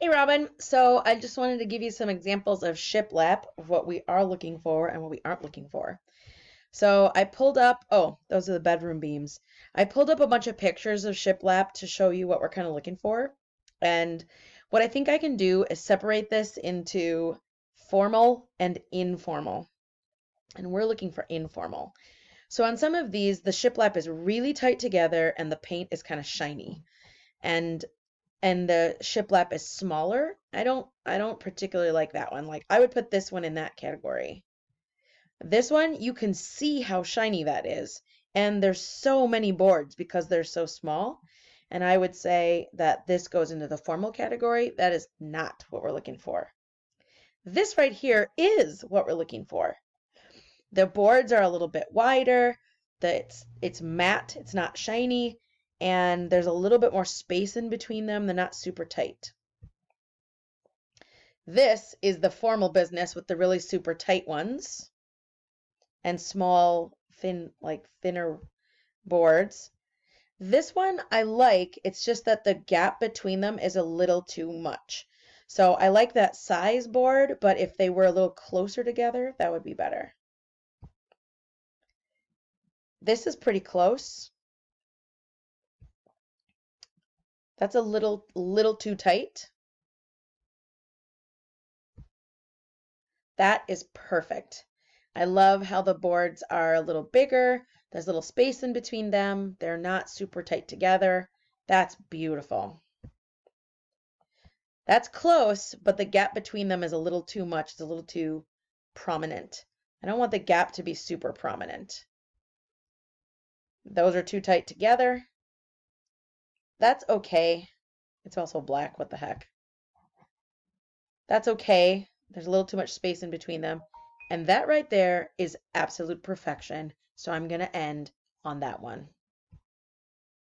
Hey Robin, so I just wanted to give you some examples of shiplap of what we are looking for and what we aren't looking for. So I pulled up, oh, those are the bedroom beams. I pulled up a bunch of pictures of shiplap to show you what we're kind of looking for. And what I think I can do is separate this into formal and informal. And we're looking for informal. So on some of these, the shiplap is really tight together and the paint is kind of shiny. And the shiplap is smaller. I don't particularly like that one. Like I would put this one in that category. This one, you can see how shiny that is. And there's so many boards because they're so small. And I would say that this goes into the formal category. That is not what we're looking for. This right here is what we're looking for. The boards are a little bit wider. It's matte, it's not shiny, and there's a little bit more space in between them. They're not super tight. This is the formal business with the really super tight ones and small, thinner boards. This one I like, it's just that the gap between them is a little too much. So I like that size board, but if they were a little closer together, that would be better. This is pretty close. That's a little too tight. That is perfect. I love how the boards are a little bigger. There's a little space in between them. They're not super tight together. That's beautiful. That's close, but the gap between them is a little too much. It's a little too prominent. I don't want the gap to be super prominent. Those are too tight together. That's okay. It's also black. What the heck? That's okay. There's a little too much space in between them. And that right there is absolute perfection. So I'm going to end on that one.